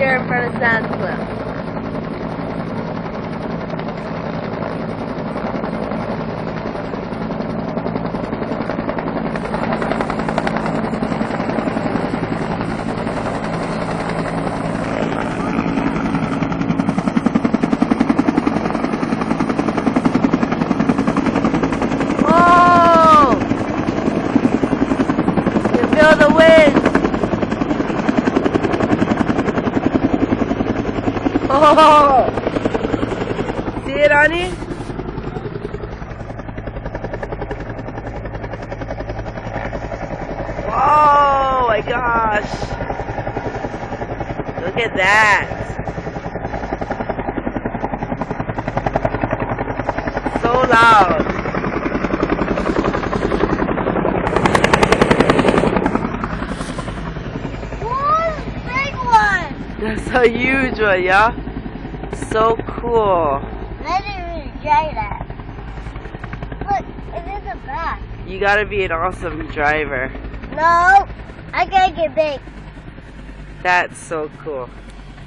here in front of Sam's Club. Oh! You feel the wind. Oh! See it, honey? Oh my gosh! Look at that! So loud! One big one! That's a huge one, yeah? So cool. I didn't really try that. Look, it is a back. You gotta be an awesome driver. No, I gotta get big. That's so cool.